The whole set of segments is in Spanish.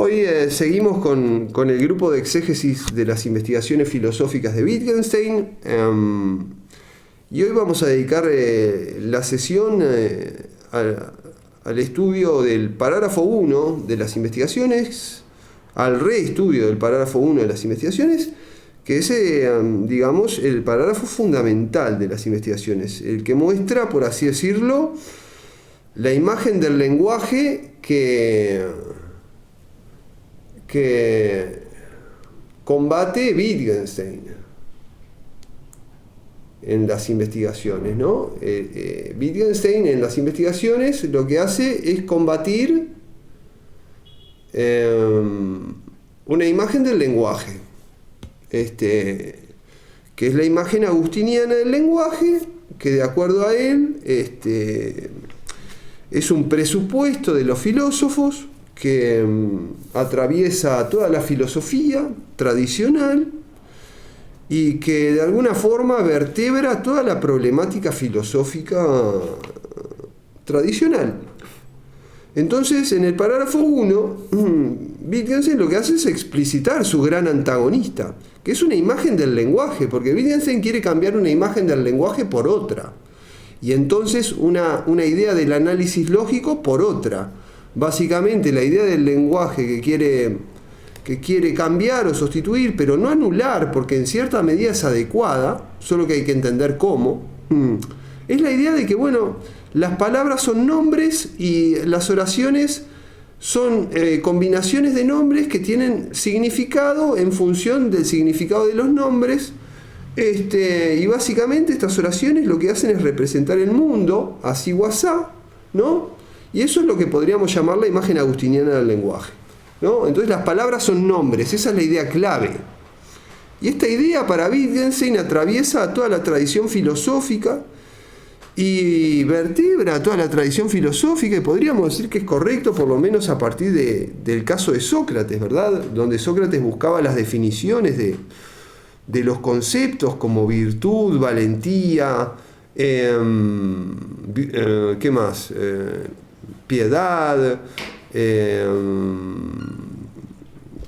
Hoy seguimos con el grupo de exégesis de las investigaciones filosóficas de Wittgenstein, y hoy vamos a dedicar la sesión al estudio del parágrafo 1 de las investigaciones, al reestudio del parágrafo 1 de las investigaciones, que es, digamos, el parágrafo fundamental de las investigaciones, el que muestra, por así decirlo, la imagen del lenguaje que combate Wittgenstein en las investigaciones, ¿no? Wittgenstein en las investigaciones lo que hace es combatir una imagen del lenguaje, que es la imagen agustiniana del lenguaje, que de acuerdo a él es un presupuesto de los filósofos que atraviesa toda la filosofía tradicional y que de alguna forma vertebra toda la problemática filosófica tradicional. Entonces, en el parágrafo 1, Wittgenstein lo que hace es explicitar su gran antagonista, que es una imagen del lenguaje, porque Wittgenstein quiere cambiar una imagen del lenguaje por otra, y entonces una idea del análisis lógico por otra. Básicamente la idea del lenguaje que quiere cambiar o sustituir, pero no anular, porque en cierta medida es adecuada, solo que hay que entender cómo, es la idea de que, bueno, las palabras son nombres y las oraciones son combinaciones de nombres que tienen significado en función del significado de los nombres, y básicamente estas oraciones lo que hacen es representar el mundo, así o asá, ¿no? Y eso es lo que podríamos llamar la imagen agustiniana del lenguaje, ¿no? Entonces las palabras son nombres, esa es la idea clave. Y esta idea para Wittgenstein atraviesa toda la tradición filosófica y vertebra toda la tradición filosófica, y podríamos decir que es correcto por lo menos a partir del caso de Sócrates, ¿verdad? Donde Sócrates buscaba las definiciones de los conceptos como virtud, valentía, ¿qué más? Piedad,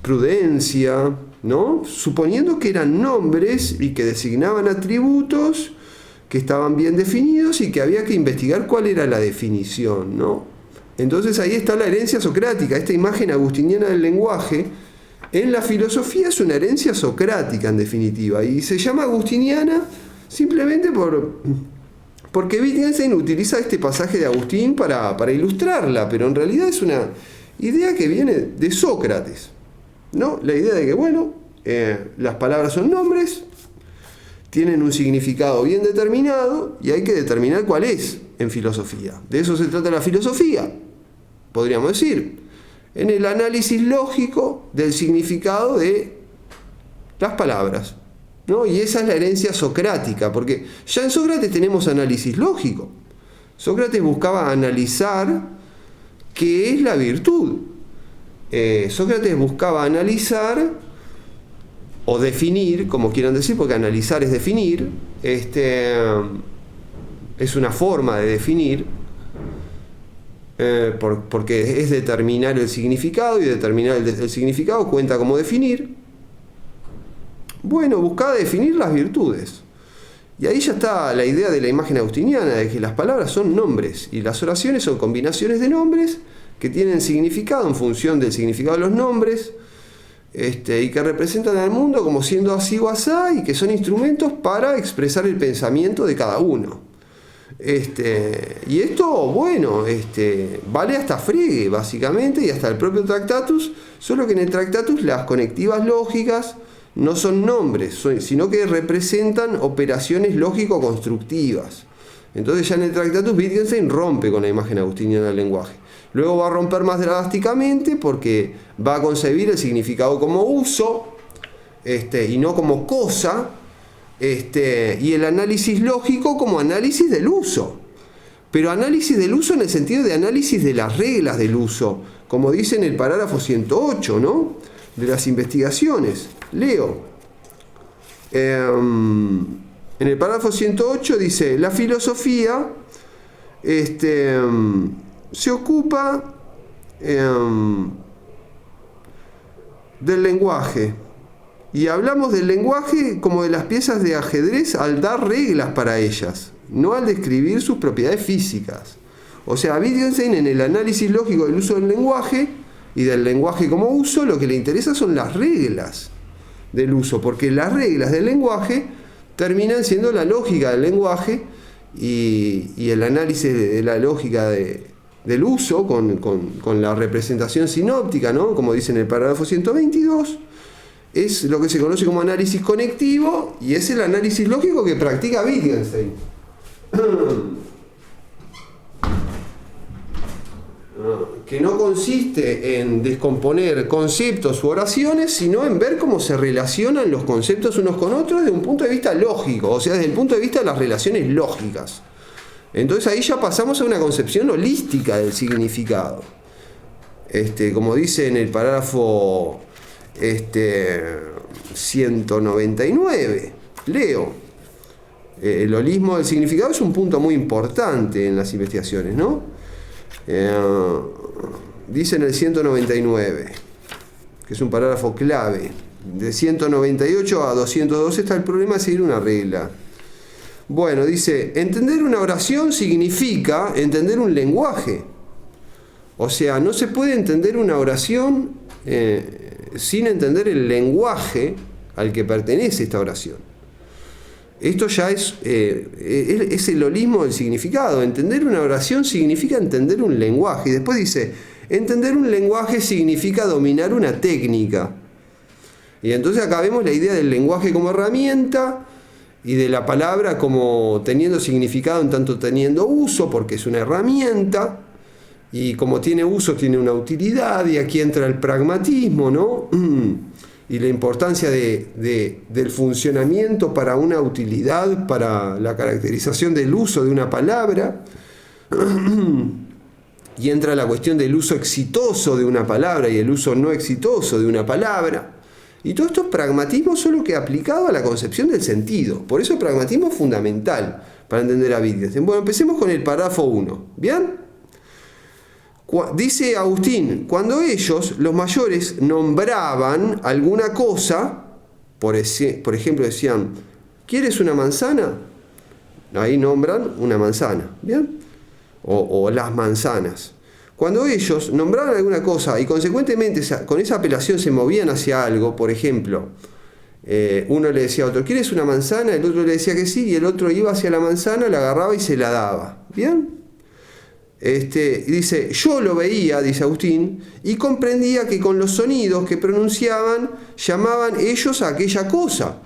prudencia, ¿no? Suponiendo que eran nombres y que designaban atributos que estaban bien definidos y que había que investigar cuál era la definición, ¿no? Entonces ahí está la herencia socrática, esta imagen agustiniana del lenguaje. En la filosofía es una herencia socrática, en definitiva, y se llama agustiniana simplemente porque Wittgenstein utiliza este pasaje de Agustín para ilustrarla, pero en realidad es una idea que viene de Sócrates, ¿no? La idea de que, bueno, las palabras son nombres, tienen un significado bien determinado y hay que determinar cuál es en filosofía. De eso se trata la filosofía, podríamos decir, en el análisis lógico del significado de las palabras, ¿no? Y esa es la herencia socrática, porque ya en Sócrates tenemos análisis lógico. Sócrates buscaba analizar qué es la virtud. Sócrates buscaba analizar o definir, como quieran decir, porque analizar es definir, es una forma de definir, porque es determinar el significado, y determinar el significado cuenta como definir. Bueno, buscaba definir las virtudes. Y ahí ya está la idea de la imagen agustiniana, de que las palabras son nombres y las oraciones son combinaciones de nombres que tienen significado en función del significado de los nombres, y que representan al mundo como siendo así o asá, y que son instrumentos para expresar el pensamiento de cada uno. Y esto, bueno, vale hasta Frege, básicamente, y hasta el propio Tractatus, solo que en el Tractatus las conectivas lógicas no son nombres, sino que representan operaciones lógico-constructivas. Entonces ya en el Tractatus Wittgenstein rompe con la imagen agustiniana del lenguaje. Luego va a romper más drásticamente porque va a concebir el significado como uso, y no como cosa, y el análisis lógico como análisis del uso. Pero análisis del uso en el sentido de análisis de las reglas del uso, como dice en el parágrafo 108, ¿no?, de las investigaciones. Leo. En el parágrafo 108 dice: la filosofía se ocupa del lenguaje. Y hablamos del lenguaje como de las piezas de ajedrez al dar reglas para ellas, no al describir sus propiedades físicas. O sea, a Wittgenstein, en el análisis lógico del uso del lenguaje y del lenguaje como uso, lo que le interesa son las reglas del uso, porque las reglas del lenguaje terminan siendo la lógica del lenguaje y el análisis de la lógica del uso con la representación sinóptica, ¿no? Como dice en el parágrafo 122, es lo que se conoce como análisis conectivo y es el análisis lógico que practica Wittgenstein. Que no consiste en descomponer conceptos u oraciones, sino en ver cómo se relacionan los conceptos unos con otros desde un punto de vista lógico, o sea, desde el punto de vista de las relaciones lógicas. Entonces ahí ya pasamos a una concepción holística del significado. Como dice en el parágrafo 199, leo. El holismo del significado es un punto muy importante en las investigaciones, ¿no? Dice en el 199, que es un parágrafo clave. De 198 a 202 está el problema de seguir una regla. Bueno, dice, entender una oración significa entender un lenguaje. O sea, no se puede entender una oración sin entender el lenguaje al que pertenece esta oración. Esto ya es el holismo del significado. Entender una oración significa entender un lenguaje. Y después dice, entender un lenguaje significa dominar una técnica. Y entonces acá vemos la idea del lenguaje como herramienta y de la palabra como teniendo significado en tanto teniendo uso, porque es una herramienta. Y como tiene uso, tiene una utilidad. Y aquí entra el pragmatismo, ¿no? Y la importancia del funcionamiento para una utilidad, para la caracterización del uso de una palabra. Y entra la cuestión del uso exitoso de una palabra y el uso no exitoso de una palabra. Y todo esto es pragmatismo, solo que aplicado a la concepción del sentido. Por eso el pragmatismo es fundamental para entender a Wittgenstein. Bueno, empecemos con el parágrafo 1. ¿Bien? Dice Agustín, cuando ellos, los mayores, nombraban alguna cosa, por ejemplo decían, ¿quieres una manzana? Ahí nombran una manzana, ¿bien? O las manzanas. Cuando ellos nombraban alguna cosa y consecuentemente con esa apelación se movían hacia algo, por ejemplo, uno le decía a otro, ¿quieres una manzana? El otro le decía que sí y el otro iba hacia la manzana, la agarraba y se la daba, ¿bien? Dice, yo lo veía, dice Agustín, y comprendía que con los sonidos que pronunciaban, llamaban ellos a aquella cosa.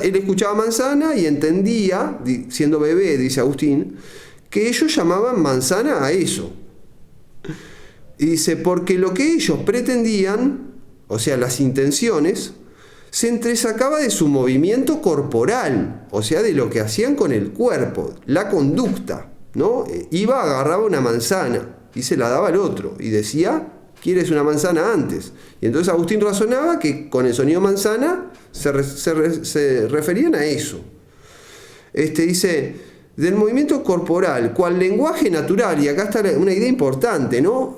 Él escuchaba manzana y entendía, siendo bebé, dice Agustín, que ellos llamaban manzana a eso. Y dice, porque lo que ellos pretendían, o sea, las intenciones, se entresacaba de su movimiento corporal, o sea, de lo que hacían con el cuerpo, la conducta. ¿No? Iba, agarraba una manzana y se la daba al otro y decía, ¿quieres una manzana antes? Y entonces Agustín razonaba que con el sonido manzana se referían a eso. Dice, del movimiento corporal, cual lenguaje natural, y acá está una idea importante, ¿no?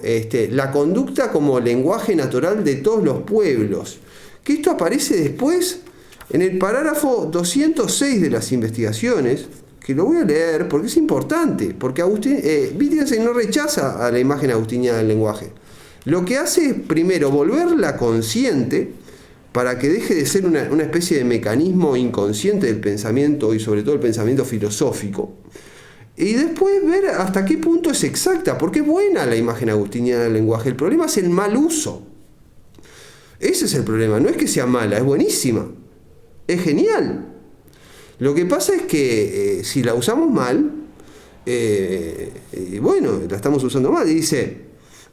La conducta como lenguaje natural de todos los pueblos. Que esto aparece después en el parágrafo 206 de las investigaciones, que lo voy a leer porque es importante, porque Wittgenstein no rechaza a la imagen agustiniana del lenguaje. Lo que hace es, primero, volverla consciente para que deje de ser una especie de mecanismo inconsciente del pensamiento y sobre todo el pensamiento filosófico. Y después ver hasta qué punto es exacta, porque es buena la imagen agustiniana del lenguaje. El problema es el mal uso. Ese es el problema, no es que sea mala, es buenísima, es genial. Lo que pasa es que si la usamos mal, bueno, la estamos usando mal. Y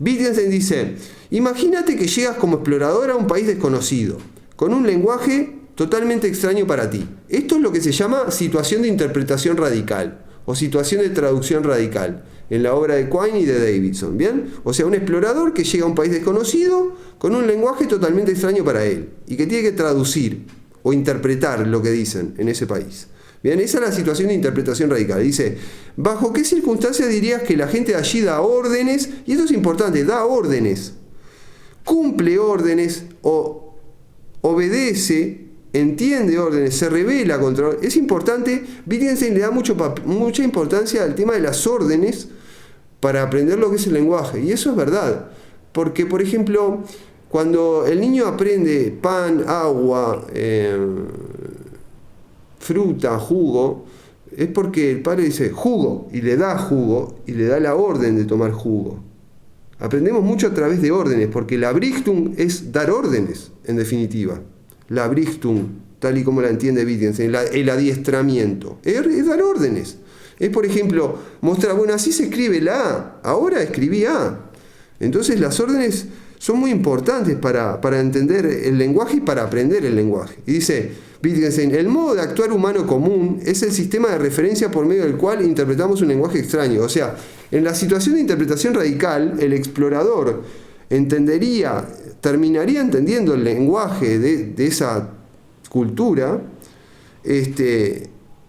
Wittgenstein dice, imagínate que llegas como explorador a un país desconocido, con un lenguaje totalmente extraño para ti. Esto es lo que se llama situación de interpretación radical, o situación de traducción radical, en la obra de Quine y de Davidson, ¿bien? O sea, un explorador que llega a un país desconocido, con un lenguaje totalmente extraño para él, y que tiene que traducir o interpretar lo que dicen en ese país. Bien, esa es la situación de interpretación radical. Dice, ¿bajo qué circunstancias dirías que la gente de allí da órdenes? Y esto es importante, da órdenes, cumple órdenes o obedece, entiende órdenes, se rebela contra... Es importante, Wittgenstein le da mucha importancia al tema de las órdenes para aprender lo que es el lenguaje. Y eso es verdad. Porque, por ejemplo, cuando el niño aprende pan, agua, fruta, jugo, es porque el padre dice jugo y le da jugo y le da la orden de tomar jugo. Aprendemos mucho a través de órdenes, porque la Brichtung es dar órdenes, en definitiva. La Brichtung, tal y como la entiende Wittgenstein, el adiestramiento, es dar órdenes. Es, por ejemplo, mostrar, bueno, así se escribe la A, ahora escribí A. Entonces las órdenes son muy importantes para entender el lenguaje y para aprender el lenguaje. Y dice Wittgenstein, el modo de actuar humano común es el sistema de referencia por medio del cual interpretamos un lenguaje extraño. O sea, en la situación de interpretación radical, el explorador terminaría entendiendo el lenguaje de esa cultura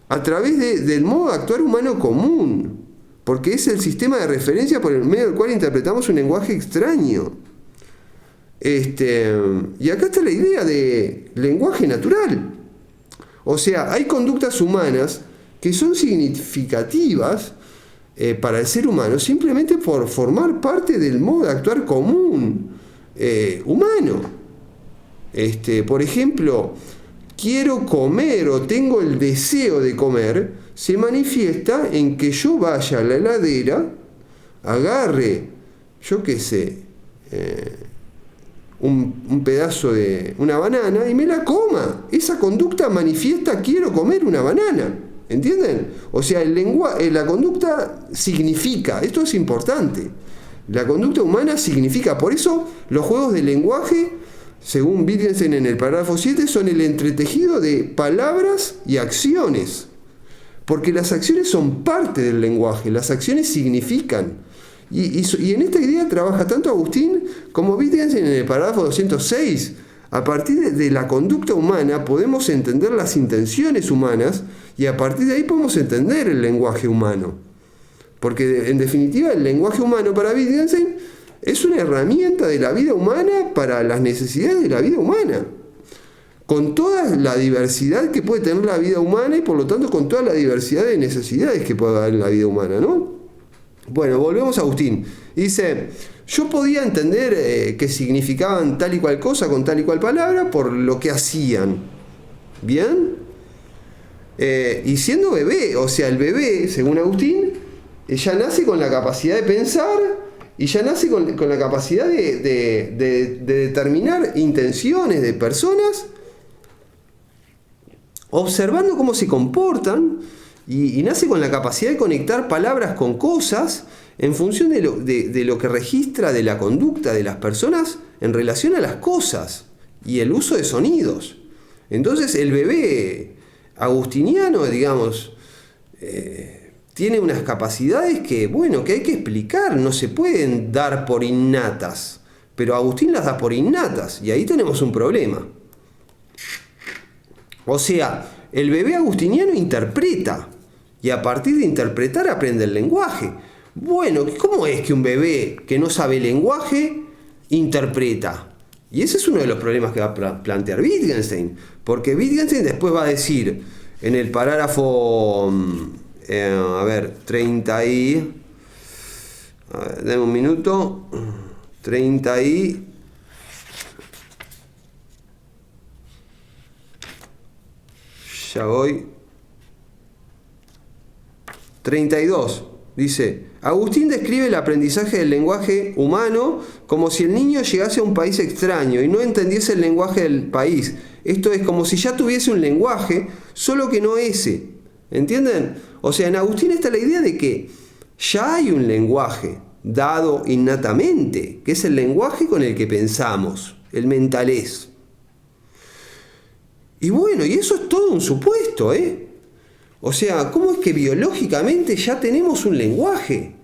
a través del modo de actuar humano común, porque es el sistema de referencia por el medio del cual interpretamos un lenguaje extraño. Y acá está la idea de lenguaje natural. O sea, hay conductas humanas que son significativas para el ser humano simplemente por formar parte del modo de actuar común humano. Por ejemplo, quiero comer o tengo el deseo de comer, se manifiesta en que yo vaya a la heladera, agarre, yo qué sé, un pedazo de una banana y me la coma. Esa conducta manifiesta quiero comer una banana. ¿Entienden? O sea, la conducta significa, esto es importante. La conducta humana significa, por eso los juegos de lenguaje, según Wittgenstein en el parágrafo 7, son el entretejido de palabras y acciones. Porque las acciones son parte del lenguaje, las acciones significan. Y en esta idea trabaja tanto Agustín como Wittgenstein en el parágrafo 206. A partir de la conducta humana podemos entender las intenciones humanas y a partir de ahí podemos entender el lenguaje humano. Porque en definitiva el lenguaje humano para Wittgenstein es una herramienta de la vida humana para las necesidades de la vida humana. Con toda la diversidad que puede tener la vida humana y por lo tanto con toda la diversidad de necesidades que puede haber en la vida humana, ¿no? Bueno, volvemos a Agustín. Dice, yo podía entender que significaban tal y cual cosa con tal y cual palabra por lo que hacían. ¿Bien? Y siendo bebé, o sea, el bebé, según Agustín, ya nace con la capacidad de pensar y ya nace con la capacidad de determinar intenciones de personas, observando cómo se comportan. Y nace con la capacidad de conectar palabras con cosas en función de lo que registra de la conducta de las personas en relación a las cosas y el uso de sonidos. Entonces el bebé agustiniano, digamos, tiene unas capacidades que hay que explicar, no se pueden dar por innatas, pero Agustín las da por innatas y ahí tenemos un problema. O sea, el bebé agustiniano interpreta. Y a partir de interpretar aprende el lenguaje. Bueno, ¿cómo es que un bebé que no sabe lenguaje interpreta? Y ese es uno de los problemas que va a plantear Wittgenstein. Porque Wittgenstein después va a decir en el parágrafo 30 y... dame un minuto. 30 y... ya voy... 32, dice, Agustín describe el aprendizaje del lenguaje humano como si el niño llegase a un país extraño y no entendiese el lenguaje del país. Esto es como si ya tuviese un lenguaje, solo que no ese. ¿Entienden? O sea, en Agustín está la idea de que ya hay un lenguaje dado innatamente, que es el lenguaje con el que pensamos, el mentalés. Y bueno, y eso es todo un supuesto, ¿eh? O sea, ¿cómo es que biológicamente ya tenemos un lenguaje?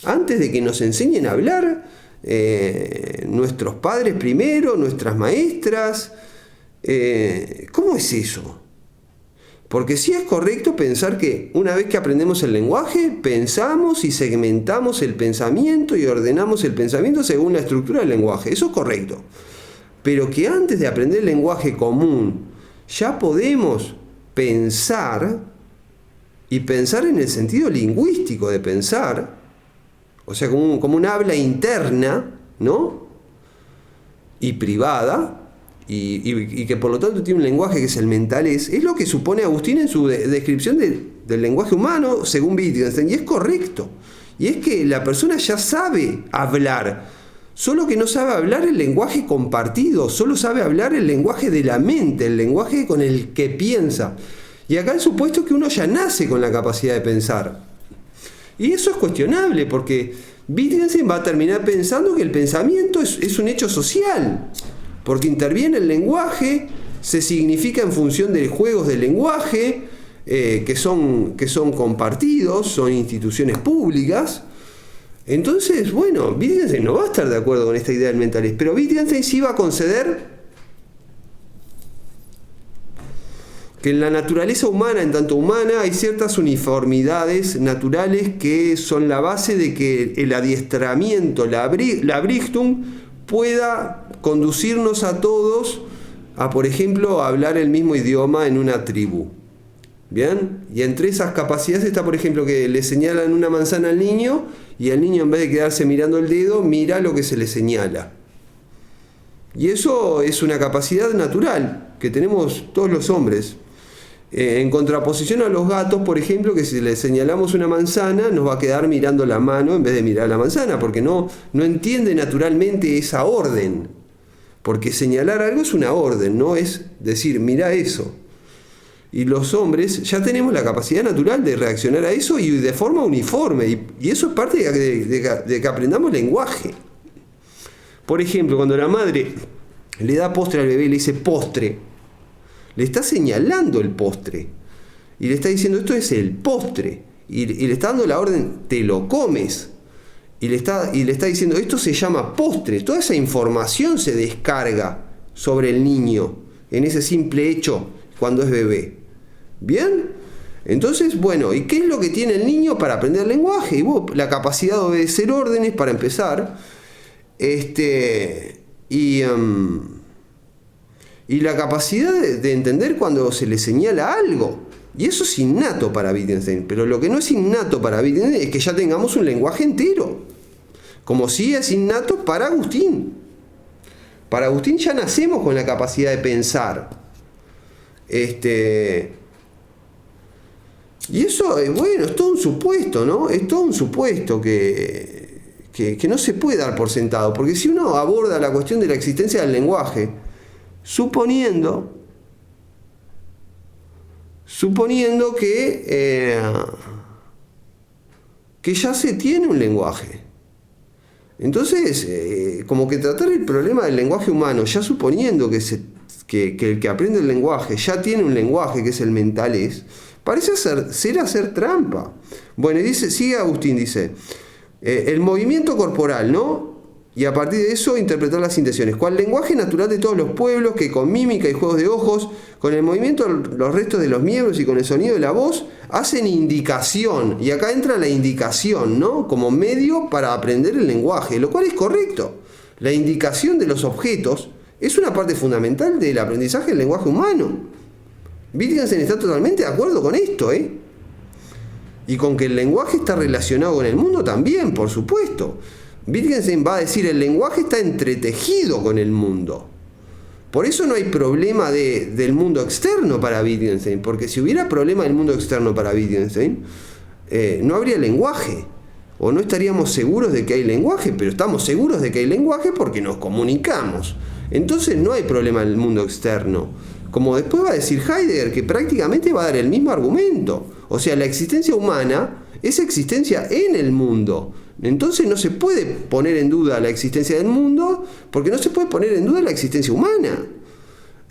Antes de que nos enseñen a hablar, nuestros padres primero, nuestras maestras, ¿cómo es eso? Porque sí es correcto pensar que una vez que aprendemos el lenguaje, pensamos y segmentamos el pensamiento y ordenamos el pensamiento según la estructura del lenguaje. Eso es correcto. pero que antes de aprender el lenguaje común ya podemos pensar, y pensar en el sentido lingüístico de pensar, o sea, como un habla interna, ¿no? Y privada, y que por lo tanto tiene un lenguaje que es el mentalés, es lo que supone Agustín en su descripción del lenguaje humano según Wittgenstein, y es correcto. Y es que la persona ya sabe hablar, solo que no sabe hablar el lenguaje compartido, solo sabe hablar el lenguaje de la mente, el lenguaje con el que piensa. Y acá el supuesto es que uno ya nace con la capacidad de pensar. Y eso es cuestionable, porque Wittgenstein va a terminar pensando que el pensamiento es un hecho social, porque interviene el lenguaje, se significa en función de juegos del lenguaje, que son compartidos, son instituciones públicas. Entonces, bueno, Wittgenstein no va a estar de acuerdo con esta idea del mentalés, pero Wittgenstein sí va a conceder que en la naturaleza humana, en tanto humana, hay ciertas uniformidades naturales que son la base de que el adiestramiento, la Brichtung, pueda conducirnos a todos a, por ejemplo, a hablar el mismo idioma en una tribu. ¿Bien? Y entre esas capacidades está, por ejemplo, que le señalan una manzana al niño y el niño, en vez de quedarse mirando el dedo, mira lo que se le señala. Y eso es una capacidad natural que tenemos todos los hombres. En contraposición a los gatos, por ejemplo, que si le señalamos una manzana nos va a quedar mirando la mano en vez de mirar la manzana, porque no entiende naturalmente esa orden. Porque señalar algo es una orden, no es decir, mira eso. Y los hombres ya tenemos la capacidad natural de reaccionar a eso y de forma uniforme. Y eso es parte de que aprendamos lenguaje. Por ejemplo, cuando la madre le da postre al bebé y le dice postre, le está señalando el postre. Y le está diciendo, esto es el postre. Y le está dando la orden, te lo comes. Y le está diciendo, esto se llama postre. Toda esa información se descarga sobre el niño en ese simple hecho cuando es bebé. ¿Bien? Entonces, bueno, ¿y qué es lo que tiene el niño para aprender el lenguaje? Y la capacidad de obedecer órdenes, para empezar. Y la capacidad de entender cuando se le señala algo. Y eso es innato para Wittgenstein. Pero lo que no es innato para Wittgenstein es que ya tengamos un lenguaje entero. Como sí es innato para Agustín. Para Agustín ya nacemos con la capacidad de pensar. Y eso, bueno, es todo un supuesto, ¿no? Es todo un supuesto que no se puede dar por sentado. Porque si uno aborda la cuestión de la existencia del lenguaje, suponiendo que ya se tiene un lenguaje. Entonces, como que tratar el problema del lenguaje humano, ya suponiendo que el que aprende el lenguaje ya tiene un lenguaje que es el mentalés, parece hacer trampa. Bueno, y sigue Agustín, dice, el movimiento corporal, ¿no? Y a partir de eso interpretar las intenciones. Cual lenguaje natural de todos los pueblos, que con mímica y juegos de ojos, con el movimiento los restos de los miembros y con el sonido de la voz, hacen indicación. Y acá entra la indicación, ¿no? Como medio para aprender el lenguaje, lo cual es correcto. La indicación de los objetos es una parte fundamental del aprendizaje del lenguaje humano. Wittgenstein está totalmente de acuerdo con esto, ¿eh? Y con que el lenguaje está relacionado con el mundo también, por supuesto. Wittgenstein va a decir, el lenguaje está entretejido con el mundo. Por eso no hay problema del mundo externo para Wittgenstein, porque si hubiera problema del mundo externo para Wittgenstein, no habría lenguaje, o no estaríamos seguros de que hay lenguaje, pero estamos seguros de que hay lenguaje porque nos comunicamos. Entonces no hay problema en el mundo externo. Como después va a decir Heidegger, que prácticamente va a dar el mismo argumento. O sea, la existencia humana es existencia en el mundo. Entonces no se puede poner en duda la existencia del mundo, porque no se puede poner en duda la existencia humana.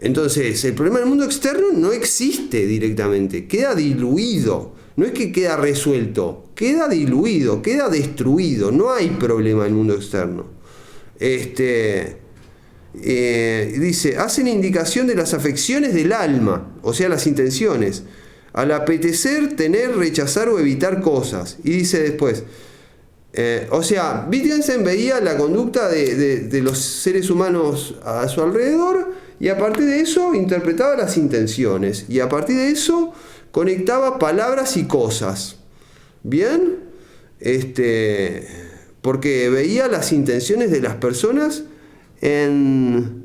Entonces, el problema del mundo externo no existe directamente, queda diluido. No es que queda resuelto, queda diluido, queda destruido. No hay problema del mundo externo. Dice, hacen indicación de las afecciones del alma, o sea, las intenciones, al apetecer, tener, rechazar o evitar cosas. Y dice después, O sea, Wittgenstein veía la conducta de los seres humanos a su alrededor y a partir de eso interpretaba las intenciones y a partir de eso conectaba palabras y cosas. ¿Bien? Porque veía las intenciones de las personas en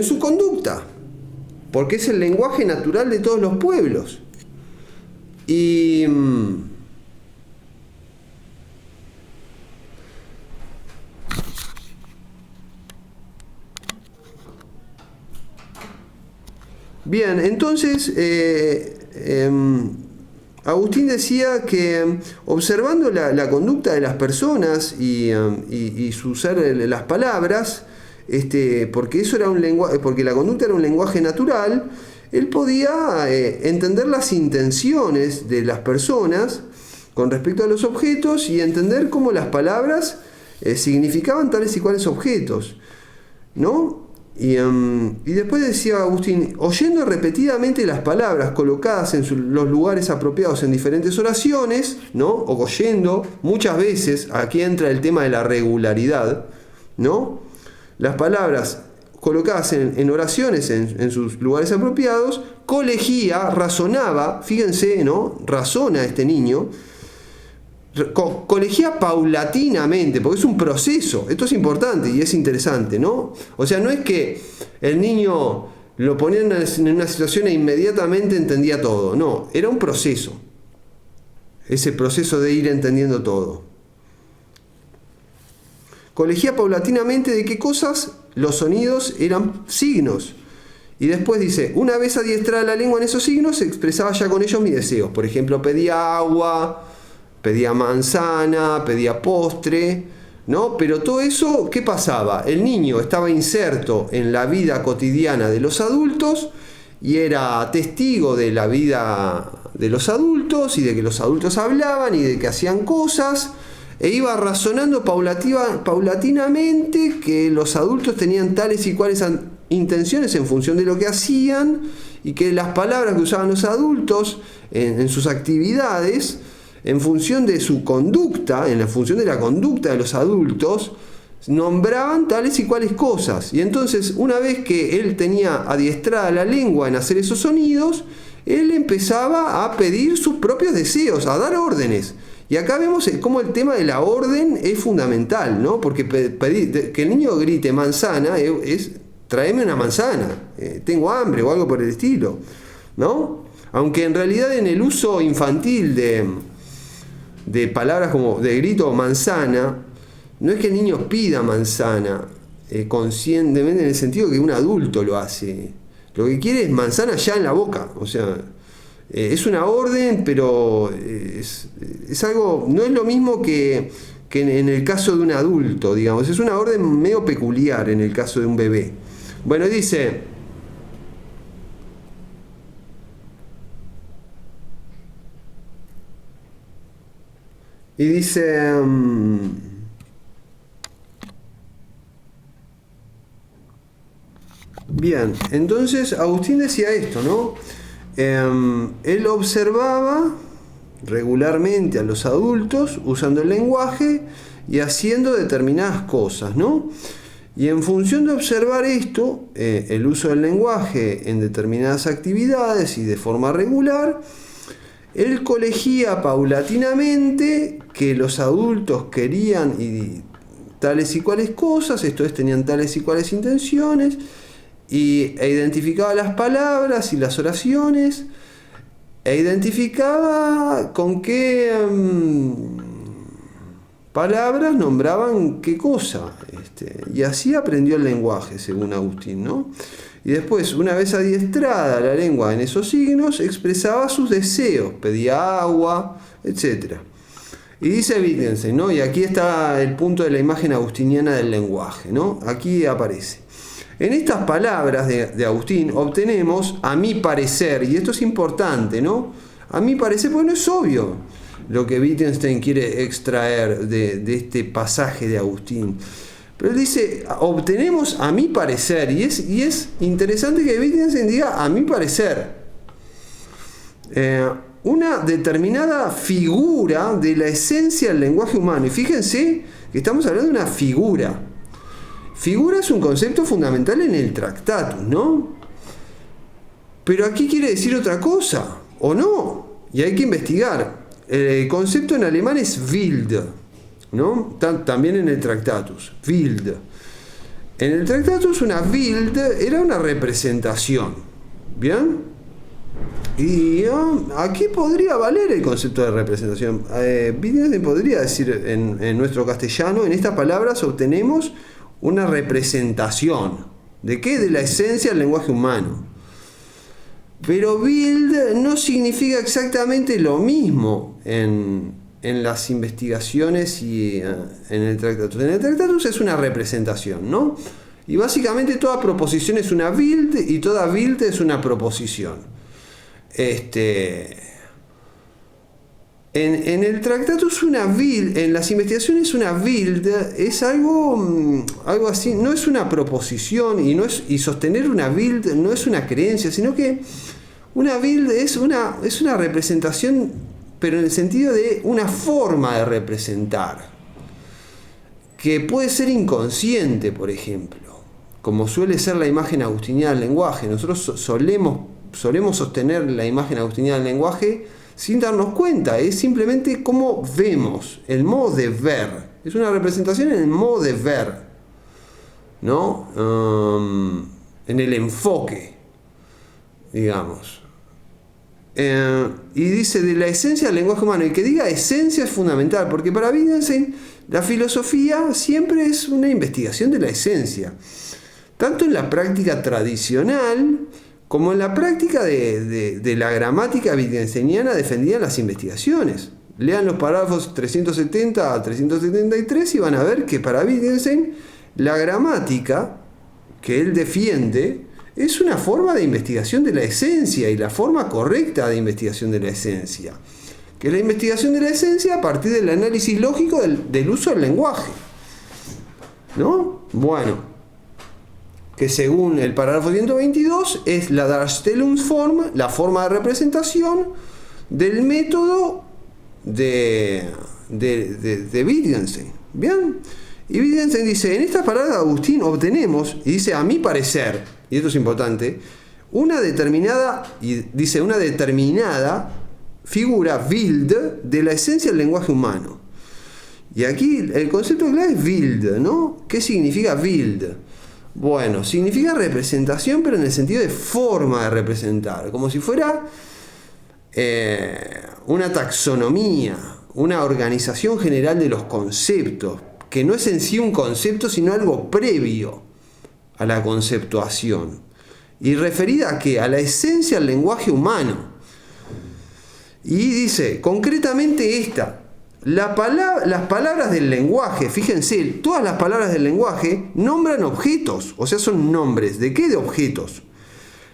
su conducta, porque es el lenguaje natural de todos los pueblos. Y bien, entonces Agustín decía que observando la conducta de las personas y su usar las palabras, porque eso era un lenguaje, porque la conducta era un lenguaje natural, él podía entender las intenciones de las personas con respecto a los objetos y entender cómo las palabras significaban tales y cuales objetos, ¿no? Y después decía Agustín, oyendo repetidamente las palabras colocadas en los lugares apropiados en diferentes oraciones, ¿no? O oyendo muchas veces, aquí entra el tema de la regularidad, ¿no? Las palabras colocadas en oraciones en sus lugares apropiados, colegía, razonaba, fíjense, ¿no? Razona este niño, colegía paulatinamente, porque es un proceso, esto es importante y es interesante, ¿no? O sea, no es que el niño lo ponían en una situación e inmediatamente entendía todo, no, era un proceso, ese proceso de ir entendiendo todo. Colegía paulatinamente de qué cosas los sonidos eran signos. Y después dice, una vez adiestrada la lengua en esos signos, expresaba ya con ellos mis deseos. Por ejemplo, pedía agua, pedía manzana, pedía postre, ¿no? Pero todo eso, ¿qué pasaba? El niño estaba inserto en la vida cotidiana de los adultos y era testigo de la vida de los adultos y de que los adultos hablaban y de que hacían cosas. E iba razonando paulatinamente que los adultos tenían tales y cuales intenciones en función de lo que hacían y que las palabras que usaban los adultos en sus actividades, en función de su conducta, en la función de la conducta de los adultos, nombraban tales y cuales cosas. Y entonces, una vez que él tenía adiestrada la lengua en hacer esos sonidos, él empezaba a pedir sus propios deseos, a dar órdenes. Y acá vemos cómo el tema de la orden es fundamental, ¿no? Porque que el niño grite manzana es tráeme una manzana, tengo hambre o algo por el estilo, ¿no? Aunque en realidad en el uso infantil de palabras como de grito manzana, no es que el niño pida manzana conscientemente en el sentido que un adulto lo hace. Lo que quiere es manzana ya en la boca, o sea, es una orden, pero es algo, no es lo mismo que en el caso de un adulto, digamos, es una orden medio peculiar en el caso de un bebé. Bueno, dice, bien, entonces Agustín decía esto, ¿no? Él observaba regularmente a los adultos usando el lenguaje y haciendo determinadas cosas, ¿no? Y en función de observar esto, el uso del lenguaje en determinadas actividades y de forma regular, él colegía paulatinamente que los adultos querían tales y cuales cosas, esto es, tenían tales y cuales intenciones, e identificaba las palabras y las oraciones, e identificaba con qué palabras nombraban qué cosa, y así aprendió el lenguaje, según Agustín, ¿no? Y después, una vez adiestrada la lengua en esos signos, expresaba sus deseos, pedía agua, etc. Y dice Wittgenstein, ¿no? Y aquí está el punto de la imagen agustiniana del lenguaje, ¿no? Aquí aparece. En estas palabras de Agustín obtenemos, a mi parecer, y esto es importante, ¿no? A mi parecer, porque no es obvio lo que Wittgenstein quiere extraer de este pasaje de Agustín. Pero él dice, obtenemos a mi parecer, y es interesante que Wittgenstein diga a mi parecer. una determinada figura de la esencia del lenguaje humano. Y fíjense que estamos hablando de una figura. Figura es un concepto fundamental en el Tractatus, ¿no? Pero aquí quiere decir otra cosa, ¿o no? Y hay que investigar. El concepto en alemán es Bild, ¿no? También en el Tractatus, Bild. En el Tractatus una Bild era una representación, ¿bien? Y aquí podría valer el concepto de representación. Wittgenstein podría decir en nuestro castellano, en estas palabras obtenemos una representación. ¿De qué? De la esencia del lenguaje humano. Pero Bild no significa exactamente lo mismo en las investigaciones y en el Tractatus. En el Tractatus es una representación, ¿no? Y básicamente toda proposición es una Bild y toda Bild es una proposición. En el Tractatus una Bild, en las investigaciones una Bild es algo así, no es una proposición y sostener una Bild no es una creencia, sino que una Bild es una representación, pero en el sentido de una forma de representar, que puede ser inconsciente, por ejemplo, como suele ser la imagen agustiniana del lenguaje. Nosotros solemos sostener la imagen agustiniana del lenguaje sin darnos cuenta, es simplemente cómo vemos, el modo de ver, es una representación en el modo de ver, ¿no? En el enfoque, digamos. Y dice de la esencia del lenguaje humano, y que diga esencia es fundamental, porque para Wittgenstein la filosofía siempre es una investigación de la esencia, tanto en la práctica tradicional como en la práctica de la gramática wittgensteiniana defendida en las investigaciones. Lean los párrafos 370 a 373 y van a ver que para Wittgenstein la gramática que él defiende es una forma de investigación de la esencia y la forma correcta de investigación de la esencia, que es la investigación de la esencia a partir del análisis lógico del uso del lenguaje, ¿no? Bueno, que según el parágrafo 122 es la Darstellungsform, la forma de representación del método de Wittgenstein. ¿Bien? Y Wittgenstein dice, en esta palabra de Agustín obtenemos, y dice a mi parecer, y esto es importante, una determinada figura, Bild, de la esencia del lenguaje humano. Y aquí el concepto clave es Bild, ¿no? ¿Qué significa Bild? Bueno, significa representación, pero en el sentido de forma de representar, como si fuera una taxonomía, una organización general de los conceptos, que no es en sí un concepto, sino algo previo a la conceptuación, y referida a ¿qué? A la esencia del lenguaje humano. Y dice, concretamente las palabras del lenguaje, fíjense, todas las palabras del lenguaje nombran objetos, o sea, son nombres. ¿De qué? De objetos.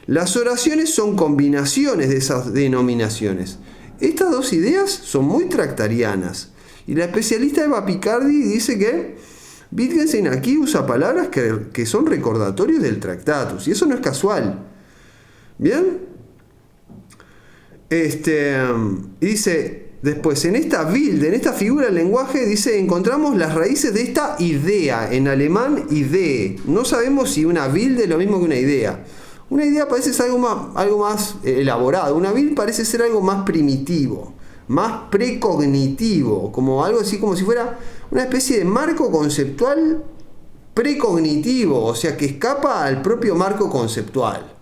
Las oraciones son combinaciones de esas denominaciones. Estas dos ideas son muy tractarianas. Y la especialista Eva Picardi dice que Wittgenstein aquí usa palabras que son recordatorios del Tractatus, y eso no es casual. ¿Bien? Y dice... Después, en esta Bild, en esta figura del lenguaje, dice, encontramos las raíces de esta idea, en alemán Idee. No sabemos si una Bild es lo mismo que una idea. Una idea parece ser algo más elaborado, una Bild parece ser algo más primitivo, más precognitivo, como algo así como si fuera una especie de marco conceptual precognitivo, o sea, que escapa al propio marco conceptual,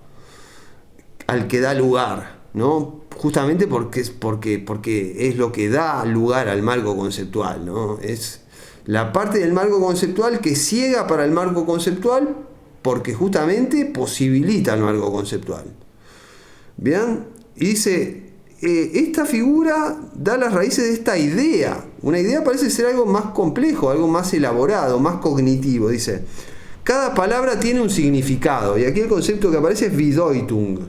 al que da lugar, ¿no? Justamente porque es lo que da lugar al marco conceptual, ¿no? Es la parte del marco conceptual que ciega para el marco conceptual, porque justamente posibilita el marco conceptual. ¿Bien? Y dice, esta figura da las raíces de esta idea. Una idea parece ser algo más complejo, algo más elaborado, más cognitivo. Dice, cada palabra tiene un significado, y aquí el concepto que aparece es Bedeutung.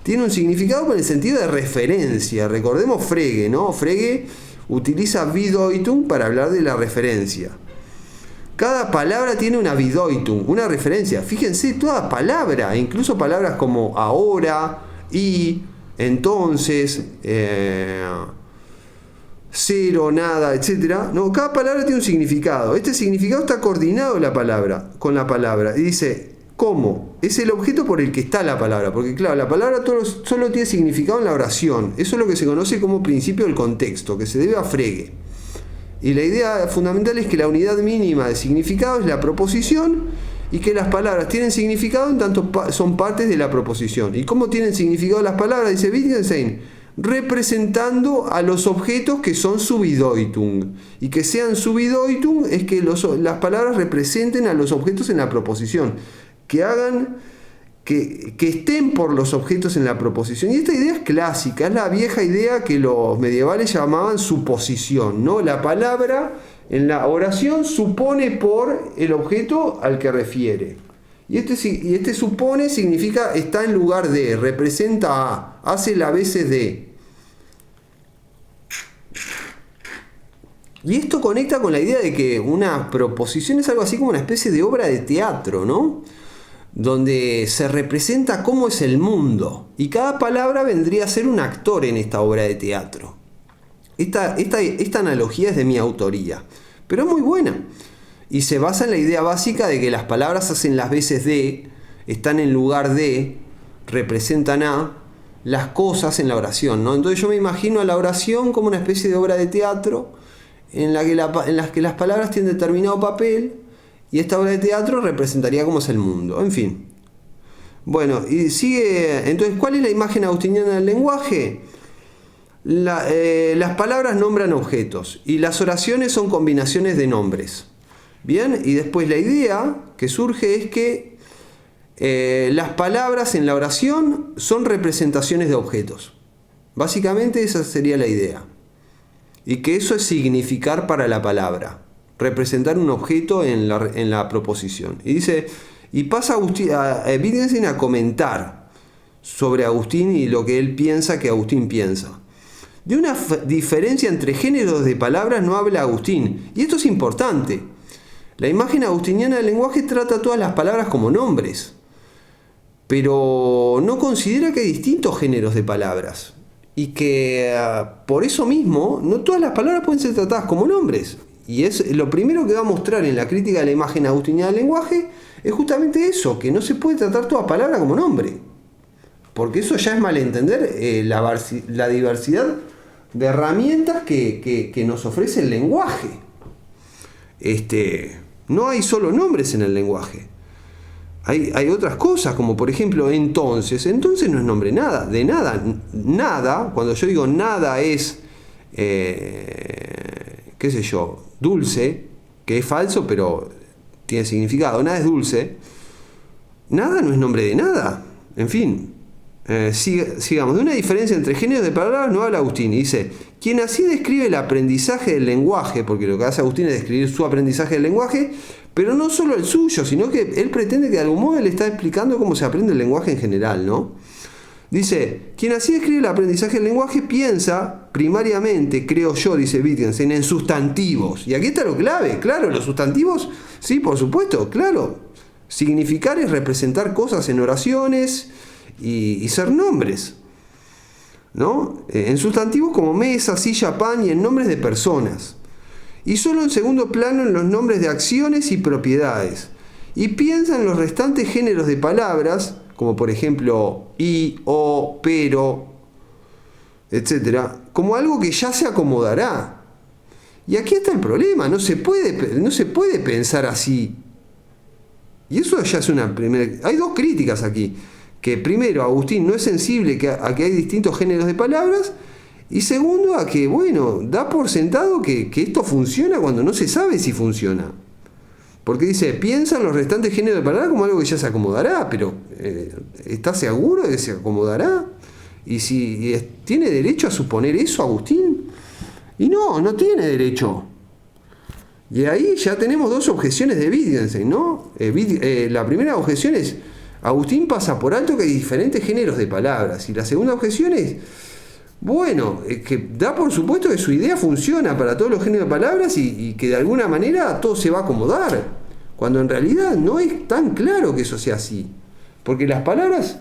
Tiene un significado por el sentido de referencia. Recordemos Frege, ¿no? Frege utiliza Bedeutung para hablar de la referencia. Cada palabra tiene una Bedeutung, una referencia. Fíjense, toda palabra, incluso palabras como ahora, y, entonces, cero, nada, etcétera. No, cada palabra tiene un significado. Este significado está coordinado con la palabra. Y dice, ¿cómo? Es el objeto por el que está la palabra. Porque claro, la palabra solo tiene significado en la oración. Eso es lo que se conoce como principio del contexto, que se debe a Frege. Y la idea fundamental es que la unidad mínima de significado es la proposición y que las palabras tienen significado en tanto son partes de la proposición. ¿Y cómo tienen significado las palabras? Dice Wittgenstein, representando a los objetos que son Subbedeutung. Y que sean Subbedeutung es que las palabras representen a los objetos en la proposición, que hagan que estén por los objetos en la proposición. Y esta idea es clásica, es la vieja idea que los medievales llamaban suposición, ¿no? La palabra en la oración supone por el objeto al que refiere. Y este supone significa está en lugar de, representa a, hace las veces de. Y esto conecta con la idea de que una proposición es algo así como una especie de obra de teatro, ¿no? Donde se representa cómo es el mundo. Y cada palabra vendría a ser un actor en esta obra de teatro. Esta analogía es de mi autoría, pero es muy buena. Y se basa en la idea básica de que las palabras hacen las veces de, están en lugar de, representan a las cosas en la oración, ¿no? Entonces yo me imagino a la oración como una especie de obra de teatro en la que las palabras tienen determinado papel. Y esta obra de teatro representaría cómo es el mundo. En fin. Bueno, y sigue. Entonces, ¿cuál es la imagen agustiniana del lenguaje? Las palabras nombran objetos y las oraciones son combinaciones de nombres. Bien, y después la idea que surge es que las palabras en la oración son representaciones de objetos. Básicamente esa sería la idea. Y que eso es significar para la palabra. Representar un objeto en la proposición. Y dice, y pasa Wittgenstein a comentar sobre Agustín y lo que él piensa que Agustín piensa. De una diferencia entre géneros de palabras no habla Agustín, y esto es importante. La imagen agustiniana del lenguaje trata a todas las palabras como nombres, pero no considera que hay distintos géneros de palabras, y que por eso mismo no todas las palabras pueden ser tratadas como nombres. Y es lo primero que va a mostrar en la crítica de la imagen agustiniana del lenguaje, es justamente eso, que no se puede tratar toda palabra como nombre. Porque eso ya es malentender la diversidad de herramientas que nos ofrece el lenguaje. No hay solo nombres en el lenguaje. Hay otras cosas, como por ejemplo entonces. Entonces no es nombre nada, de nada. Nada, cuando yo digo nada es, qué sé yo, dulce, que es falso pero tiene significado, nada es dulce, nada no es nombre de nada. En fin, sigamos. De una diferencia entre géneros de palabras no habla Agustín, y dice, quien así describe el aprendizaje del lenguaje, porque lo que hace Agustín es describir su aprendizaje del lenguaje, pero no solo el suyo, sino que él pretende que de algún modo él está explicando cómo se aprende el lenguaje en general, ¿no? Dice, quien así describe el aprendizaje del lenguaje piensa primariamente, creo yo, dice Wittgenstein, en sustantivos. Y aquí está lo clave, claro, los sustantivos, sí, por supuesto, claro. Significar es representar cosas en oraciones y ser nombres, ¿no? En sustantivos como mesa, silla, pan y en nombres de personas. Y solo en segundo plano en los nombres de acciones y propiedades. Y piensa en los restantes géneros de palabras, como por ejemplo y, o, pero, etcétera, como algo que ya se acomodará. Y aquí está el problema, no se puede pensar así. Y eso ya es una primera. Hay dos críticas aquí. Que primero, Agustín no es sensible a que hay distintos géneros de palabras. Y segundo, a que, bueno, da por sentado que esto funciona cuando no se sabe si funciona. Porque dice, piensa en los restantes géneros de palabras como algo que ya se acomodará, pero ¿estás seguro de que se acomodará? ¿Y si tiene derecho a suponer eso Agustín? Y no tiene derecho. Y ahí ya tenemos dos objeciones de Wittgenstein, ¿no? La primera objeción es, Agustín pasa por alto que hay diferentes géneros de palabras. Y la segunda objeción es, bueno, que da por supuesto que su idea funciona para todos los géneros de palabras y que de alguna manera todo se va a acomodar, cuando en realidad no es tan claro que eso sea así, porque las palabras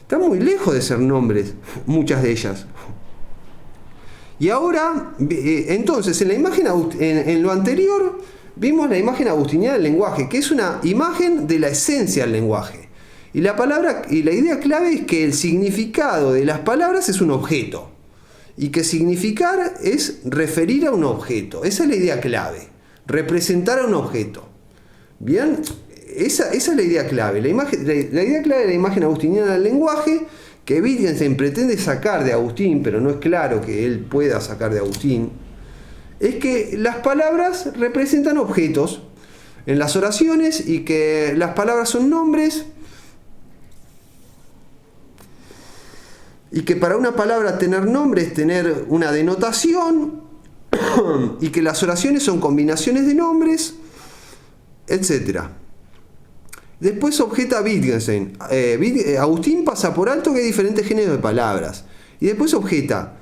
Están muy lejos de ser nombres, muchas de ellas. Y ahora, entonces, en la imagen, en lo anterior, vimos la imagen agustiniana del lenguaje, que es una imagen de la esencia del lenguaje. Y la idea clave es que el significado de las palabras es un objeto. Y que significar es referir a un objeto. Esa es la idea clave. Representar a un objeto. Bien, esa es la idea clave. La idea clave de la imagen agustiniana del lenguaje, que Wittgenstein pretende sacar de Agustín, pero no es claro que él pueda sacar de Agustín, es que las palabras representan objetos en las oraciones y que las palabras son nombres y que para una palabra tener nombre es tener una denotación y que las oraciones son combinaciones de nombres, etc. Después objeta Wittgenstein. Agustín pasa por alto que hay diferentes géneros de palabras. Y después objeta.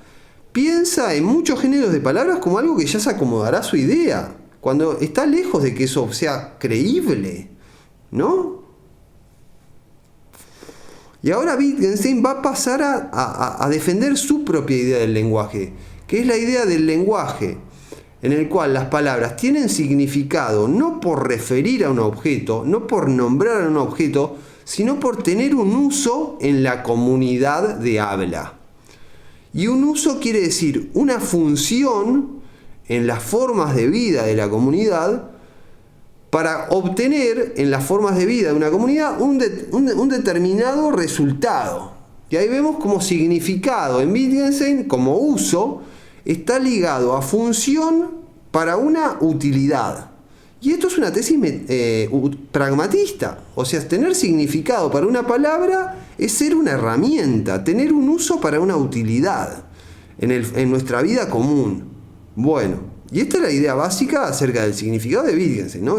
Piensa en muchos géneros de palabras como algo que ya se acomodará a su idea. Cuando está lejos de que eso sea creíble. ¿No? Y ahora Wittgenstein va a pasar a defender su propia idea del lenguaje. Que es la idea del lenguaje en el cual las palabras tienen significado no por referir a un objeto, no por nombrar a un objeto, sino por tener un uso en la comunidad de habla. Y un uso quiere decir una función en las formas de vida de la comunidad para obtener en las formas de vida de una comunidad un determinado resultado. Y ahí vemos como significado en Wittgenstein, como uso, está ligado a función para una utilidad. Y esto es una tesis pragmatista. O sea, tener significado para una palabra es ser una herramienta, tener un uso para una utilidad en nuestra vida común. Bueno, y esta es la idea básica acerca del significado de Wittgenstein, ¿no?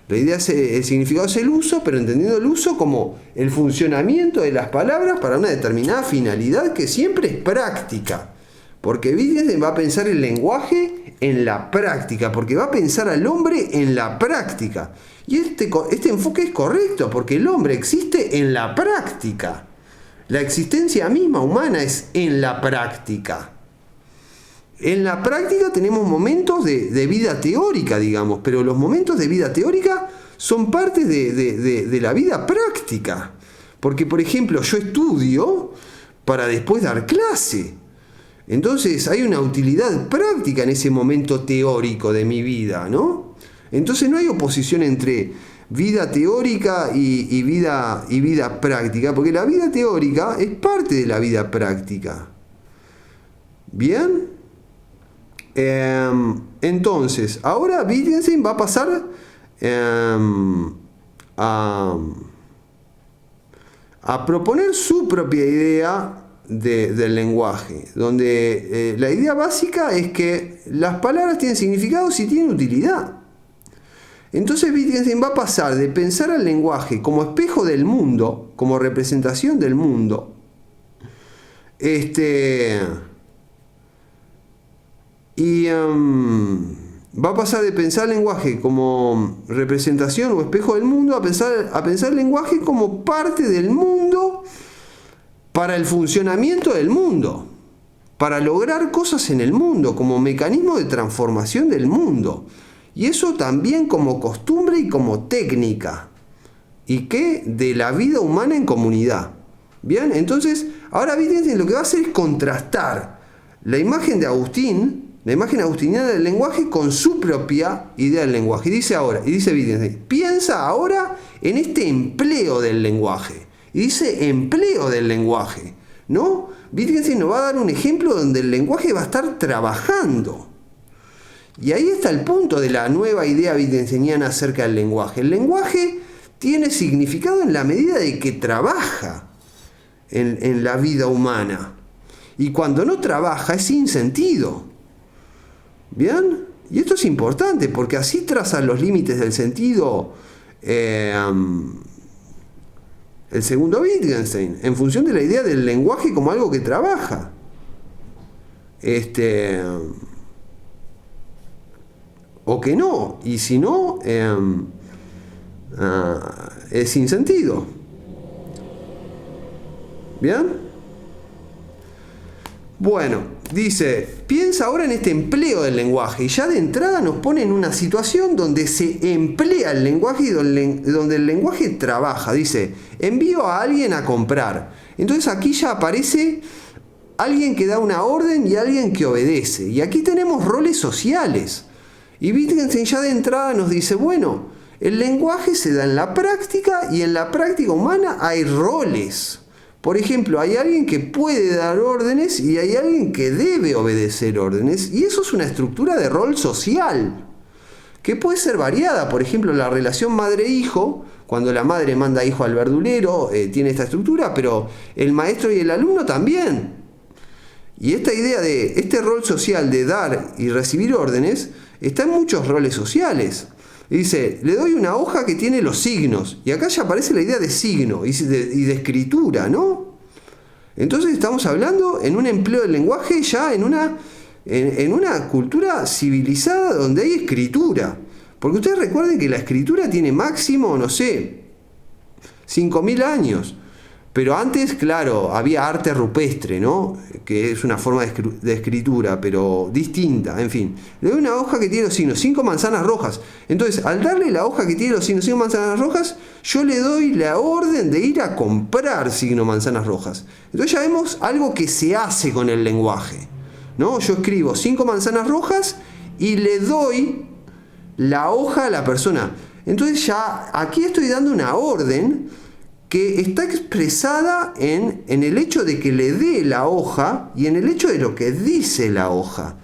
La idea es, el significado es el uso, pero entendiendo el uso como el funcionamiento de las palabras para una determinada finalidad que siempre es práctica. Porque Wittgenstein va a pensar el lenguaje en la práctica, porque va a pensar al hombre en la práctica. Y este enfoque es correcto, porque el hombre existe en la práctica. La existencia misma humana es en la práctica. En la práctica tenemos momentos de vida teórica, digamos, pero los momentos de vida teórica son parte de la vida práctica. Porque, por ejemplo, yo estudio para después dar clase. Entonces hay una utilidad práctica en ese momento teórico de mi vida, ¿no? Entonces no hay oposición entre vida teórica y vida práctica, porque la vida teórica es parte de la vida práctica. ¿Bien? Entonces, ahora Wittgenstein va a pasar a proponer su propia idea del lenguaje, donde la idea básica es que las palabras tienen significado si tienen utilidad. Entonces Wittgenstein va a pasar de pensar al lenguaje como espejo del mundo, como representación del mundo, va a pasar de pensar el lenguaje como representación o espejo del mundo a pensar el lenguaje como parte del mundo para el funcionamiento del mundo, para lograr cosas en el mundo, como mecanismo de transformación del mundo. Y eso también como costumbre y como técnica. ¿Y qué? De la vida humana en comunidad. Bien, entonces, ahora Wittgenstein lo que va a hacer es contrastar la imagen de Agustín, la imagen agustiniana del lenguaje, con su propia idea del lenguaje. Y dice Wittgenstein, piensa ahora en este empleo del lenguaje. Y dice empleo del lenguaje, ¿no? Wittgenstein nos va a dar un ejemplo donde el lenguaje va a estar trabajando. Y ahí está el punto de la nueva idea wittgensteiniana acerca del lenguaje. El lenguaje tiene significado en la medida de que trabaja en la vida humana. Y cuando no trabaja es sin sentido. ¿Bien? Y esto es importante porque así traza los límites del sentido el segundo Wittgenstein, en función de la idea del lenguaje como algo que trabaja. O que no, y si no, es sin sentido. ¿Bien? Bueno, dice, piensa ahora en este empleo del lenguaje y ya de entrada nos pone en una situación donde se emplea el lenguaje y donde el lenguaje trabaja. Dice, envío a alguien a comprar. Entonces aquí ya aparece alguien que da una orden y alguien que obedece. Y aquí tenemos roles sociales. Y Wittgenstein ya de entrada nos dice, bueno, el lenguaje se da en la práctica y en la práctica humana hay roles. Por ejemplo, hay alguien que puede dar órdenes y hay alguien que debe obedecer órdenes. Y eso es una estructura de rol social, que puede ser variada. Por ejemplo, la relación madre-hijo, cuando la madre manda hijo al verdulero, tiene esta estructura, pero el maestro y el alumno también. Y esta idea de este rol social de dar y recibir órdenes está en muchos roles sociales. Y dice, le doy una hoja que tiene los signos. Y acá ya aparece la idea de signo y de escritura, ¿no? Entonces estamos hablando en un empleo del lenguaje ya en una cultura civilizada donde hay escritura. Porque ustedes recuerden que la escritura tiene máximo, no sé, 5.000 años. Pero antes, claro, había arte rupestre, ¿no? Que es una forma de escritura, pero distinta, en fin. Le doy una hoja que tiene los signos, 5 manzanas rojas. Entonces, al darle la hoja que tiene los signos, 5 manzanas rojas, yo le doy la orden de ir a comprar signo manzanas rojas. Entonces ya vemos algo que se hace con el lenguaje, ¿no? Yo escribo 5 manzanas rojas y le doy la hoja a la persona. Entonces ya aquí estoy dando una orden que está expresada en el hecho de que le dé la hoja y en el hecho de lo que dice la hoja.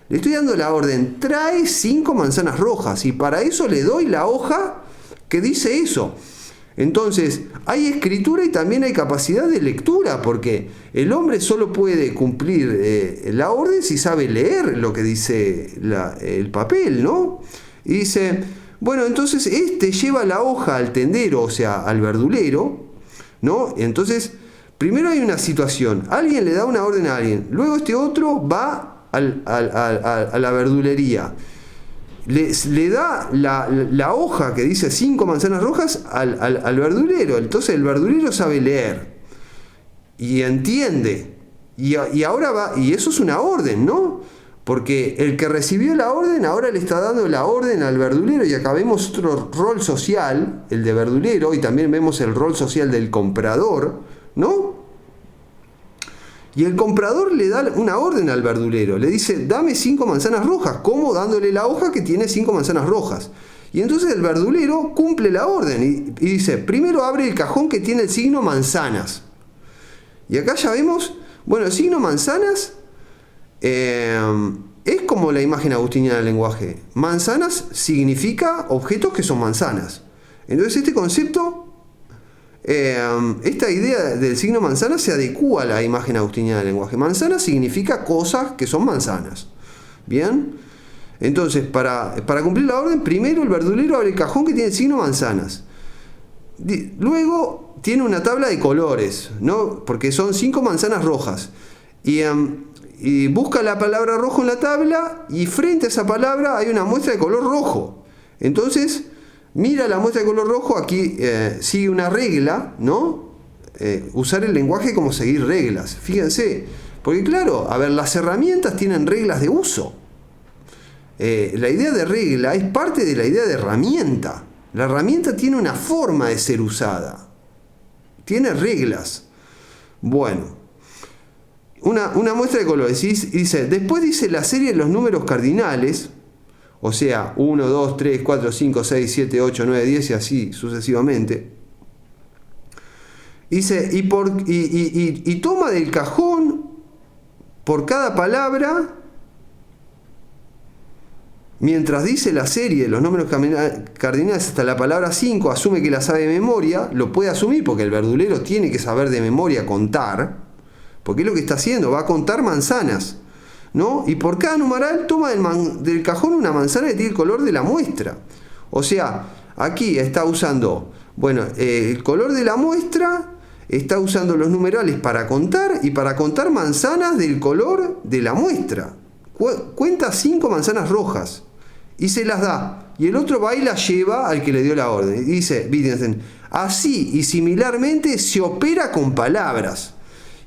Le estoy dando la orden, trae 5 manzanas rojas, y para eso le doy la hoja que dice eso. Entonces, hay escritura y también hay capacidad de lectura, porque el hombre solo puede cumplir la orden si sabe leer lo que dice el papel, ¿no? Y dice, bueno, entonces lleva la hoja al tendero, o sea, al verdulero, ¿no? Entonces, primero hay una situación, alguien le da una orden a alguien, luego este otro va a la verdulería, le da la hoja que dice 5 manzanas rojas al verdulero. Entonces el verdulero sabe leer y entiende, y ahora va, y eso es una orden, ¿no? Porque el que recibió la orden ahora le está dando la orden al verdulero, y acá vemos otro rol social, el de verdulero, y también vemos el rol social del comprador, ¿no? Y el comprador le da una orden al verdulero, le dice, dame 5 manzanas rojas, ¿cómo? Dándole la hoja que tiene 5 manzanas rojas. Y entonces el verdulero cumple la orden y dice, primero abre el cajón que tiene el signo manzanas. Y acá ya vemos, bueno, el signo manzanas es como la imagen agustiniana del lenguaje. Manzanas significa objetos que son manzanas. Entonces este concepto, esta idea del signo manzana se adecua a la imagen agustiniana del lenguaje. Manzana significa cosas que son manzanas. Bien, entonces para cumplir la orden, primero el verdulero abre el cajón que tiene el signo manzanas. Luego tiene una tabla de colores, ¿no? Porque son 5 manzanas rojas. Y busca la palabra rojo en la tabla, y frente a esa palabra hay una muestra de color rojo. Entonces mira la muestra de color rojo, aquí sigue una regla, ¿no? Usar el lenguaje como seguir reglas, fíjense, porque claro, a ver, las herramientas tienen reglas de uso. La idea de regla es parte de la idea de herramienta. La herramienta tiene una forma de ser usada, tiene reglas. Bueno, una muestra de colores, dice, después dice la serie de los números cardinales, o sea, 1, 2, 3, 4, 5, 6, 7, 8, 9, 10 y así sucesivamente. Dice, y toma del cajón por cada palabra, mientras dice la serie de los números cardinales hasta la palabra 5, asume que la sabe de memoria, lo puede asumir porque el verdulero tiene que saber de memoria contar, porque es lo que está haciendo, va a contar manzanas, ¿no? Y por cada numeral toma del cajón una manzana que tiene el color de la muestra. O sea, aquí está usando, bueno, el color de la muestra, está usando los numerales para contar, y para contar manzanas del color de la muestra. Cuenta 5 manzanas rojas y se las da, y el otro va y las lleva al que le dio la orden. Y dice Wittgenstein, así y similarmente se opera con palabras.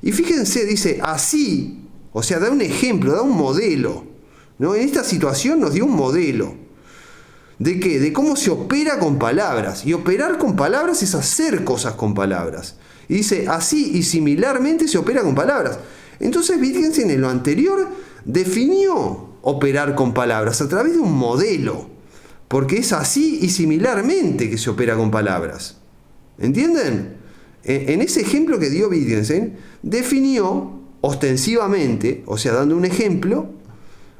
Y fíjense, dice, así, o sea, da un ejemplo, da un modelo, ¿no? En esta situación nos dio un modelo. ¿De qué? De cómo se opera con palabras. Y operar con palabras es hacer cosas con palabras. Y dice, así y similarmente se opera con palabras. Entonces Wittgenstein en lo anterior definió operar con palabras a través de un modelo. Porque es así y similarmente que se opera con palabras. ¿Entienden? En ese ejemplo que dio Wittgenstein, definió ostensivamente, o sea, dando un ejemplo,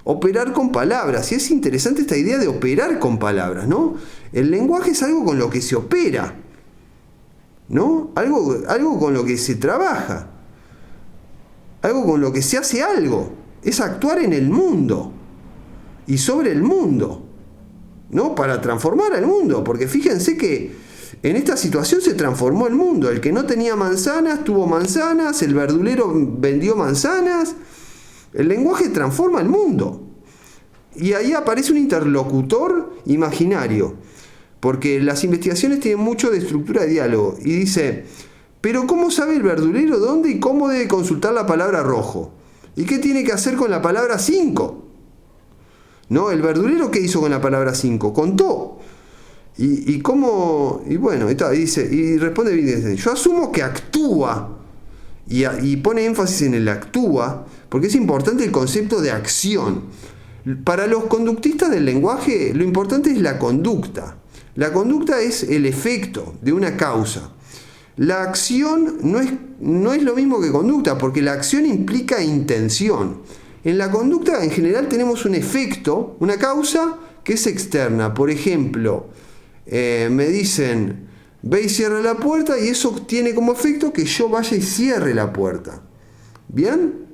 operar con palabras. Y es interesante esta idea de operar con palabras, ¿no? El lenguaje es algo con lo que se opera, ¿no? Algo con lo que se trabaja, algo con lo que se hace algo. Es actuar en el mundo y sobre el mundo, ¿no? Para transformar al mundo, porque fíjense que en esta situación se transformó el mundo. El que no tenía manzanas tuvo manzanas, el verdulero vendió manzanas. El lenguaje transforma el mundo. Y ahí aparece un interlocutor imaginario, porque las investigaciones tienen mucho de estructura de diálogo. Y dice, pero ¿cómo sabe el verdulero dónde y cómo debe consultar la palabra rojo? ¿Y qué tiene que hacer con la palabra 5? ¿No? ¿El verdulero qué hizo con la palabra 5? Contó. Y cómo, y bueno, dice, y responde Wittgenstein, yo asumo que actúa, y pone énfasis en el actúa, porque es importante el concepto de acción. Para los conductistas del lenguaje, lo importante es la conducta. La conducta es el efecto de una causa. La acción no es lo mismo que conducta, porque la acción implica intención. En la conducta, en general, tenemos un efecto, una causa que es externa. Por ejemplo, me dicen, ve y cierra la puerta, y eso tiene como efecto que yo vaya y cierre la puerta. ¿Bien?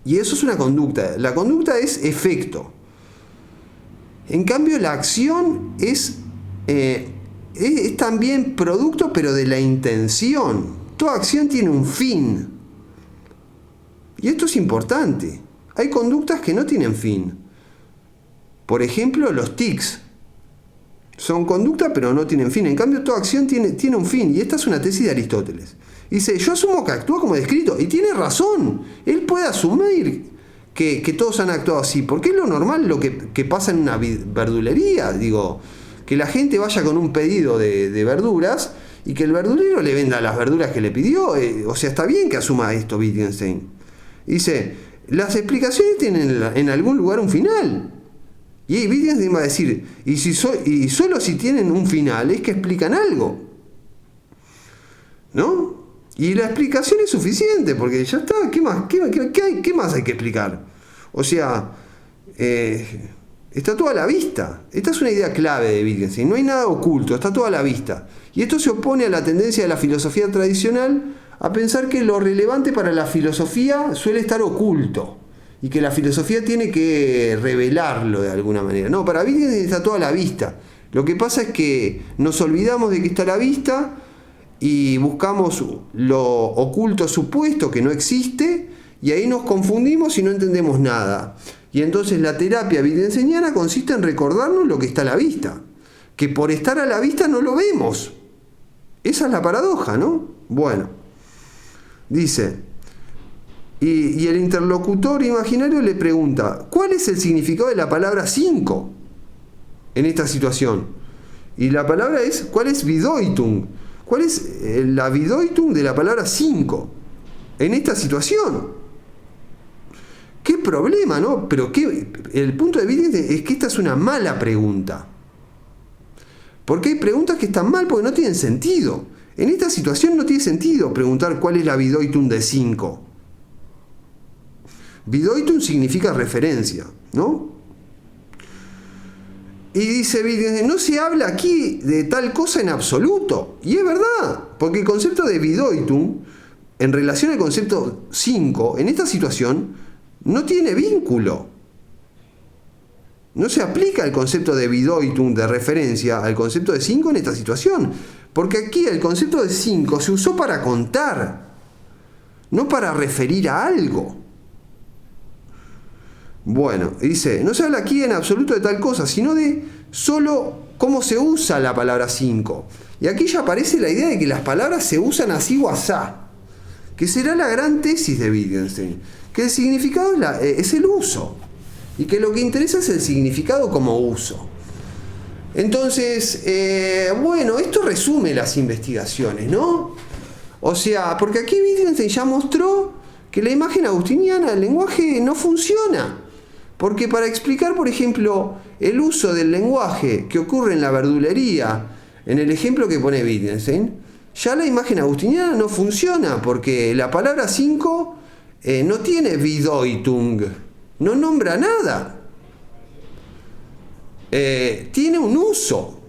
Y eso es una conducta. La conducta es efecto. En cambio, la acción es también producto, pero de la intención. Toda acción tiene un fin. Y esto es importante. Hay conductas que no tienen fin. Por ejemplo, los tics. Son conducta, pero no tienen fin. En cambio, toda acción tiene un fin. Y esta es una tesis de Aristóteles. Dice, yo asumo que actúa como descrito. Y tiene razón. Él puede asumir que todos han actuado así. Porque es lo normal lo que pasa en una verdulería. Digo, que la gente vaya con un pedido de verduras y que el verdulero le venda las verduras que le pidió. O sea, está bien que asuma esto Wittgenstein. Dice, las explicaciones tienen en algún lugar un final. Y Wittgenstein va a decir, y solo si tienen un final es que explican algo, ¿no? Y la explicación es suficiente, porque ya está, ¿qué más hay que explicar? O sea, está todo a la vista. Esta es una idea clave de Wittgenstein, no hay nada oculto, está todo a la vista. Y esto se opone a la tendencia de la filosofía tradicional a pensar que lo relevante para la filosofía suele estar oculto. Y que la filosofía tiene que revelarlo de alguna manera. No, para Wittgenstein está todo a la vista. Lo que pasa es que nos olvidamos de que está a la vista y buscamos lo oculto supuesto que no existe, y ahí nos confundimos y no entendemos nada. Y entonces la terapia wittgensteiniana consiste en recordarnos lo que está a la vista. Que por estar a la vista no lo vemos. Esa es la paradoja, ¿no? Bueno, dice... Y el interlocutor imaginario le pregunta, ¿cuál es el significado de la palabra 5 en esta situación? Y la palabra es, ¿cuál es Bedeutung? ¿Cuál es la Bedeutung de la palabra 5 en esta situación? ¿Qué problema, no? Pero el punto de vista es que esta es una mala pregunta. Porque hay preguntas que están mal porque no tienen sentido. En esta situación no tiene sentido preguntar cuál es la Bedeutung de 5. Bedeutung significa referencia, ¿no? Y dice Wittgenstein, no se habla aquí de tal cosa en absoluto. Y es verdad, porque el concepto de Bedeutung, en relación al concepto 5, en esta situación, no tiene vínculo. No se aplica el concepto de Bedeutung, de referencia, al concepto de 5 en esta situación. Porque aquí el concepto de 5 se usó para contar, no para referir a algo. Bueno, dice, no se habla aquí en absoluto de tal cosa, sino de solo cómo se usa la palabra 5. Y aquí ya aparece la idea de que las palabras se usan así o asá. que será la gran tesis de Wittgenstein, que el significado es el uso, y que lo que interesa es el significado como uso. Entonces, bueno, esto resume las investigaciones, ¿no? O sea, porque aquí Wittgenstein ya mostró que la imagen agustiniana del lenguaje no funciona. Porque para explicar, por ejemplo, el uso del lenguaje que ocurre en la verdulería, en el ejemplo que pone Wittgenstein, ya la imagen agustiniana no funciona, porque la palabra 5 no tiene Bedeutung, no nombra nada. Tiene un uso.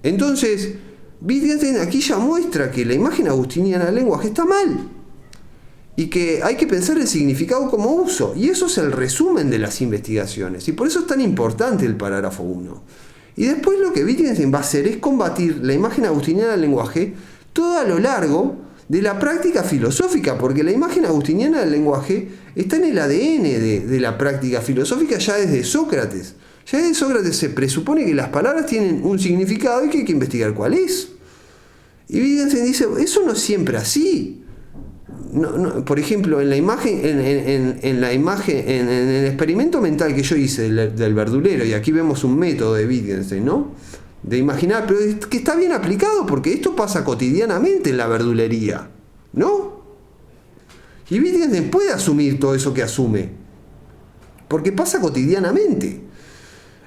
Entonces, Wittgenstein aquí ya muestra que la imagen agustiniana del lenguaje está mal y que hay que pensar el significado como uso, y eso es el resumen de las investigaciones, y por eso es tan importante el parágrafo 1. Y después lo que Wittgenstein va a hacer es combatir la imagen agustiniana del lenguaje todo a lo largo de la práctica filosófica, porque la imagen agustiniana del lenguaje está en el ADN de la práctica filosófica ya desde Sócrates. Ya desde Sócrates se presupone que las palabras tienen un significado y que hay que investigar cuál es. Y Wittgenstein dice, eso no es siempre así. Por ejemplo, en la imagen, en el experimento mental que yo hice del verdulero, y aquí vemos un método de Wittgenstein, ¿no? De imaginar, pero que está bien aplicado, porque esto pasa cotidianamente en la verdulería, ¿no? Y Wittgenstein puede asumir todo eso que asume, porque pasa cotidianamente.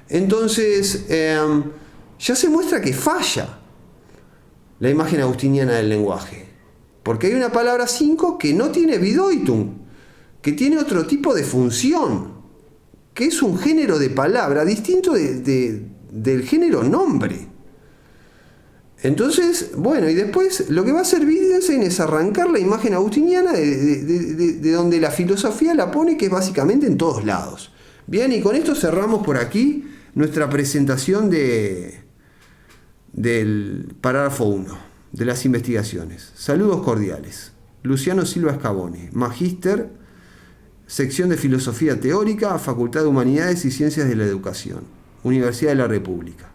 Entonces, ya se muestra que falla la imagen agustiniana del lenguaje, porque hay una palabra 5 que no tiene Bedeutung, que tiene otro tipo de función, que es un género de palabra distinto del género nombre. Entonces, bueno, y después lo que va a hacer Wittgenstein es arrancar la imagen agustiniana de donde la filosofía la pone, que es básicamente en todos lados. Bien, y con esto cerramos por aquí nuestra presentación del parágrafo 1 de las investigaciones. Saludos cordiales. Luciano Silva Scabone, magíster, sección de Filosofía Teórica, Facultad de Humanidades y Ciencias de la Educación, Universidad de la República.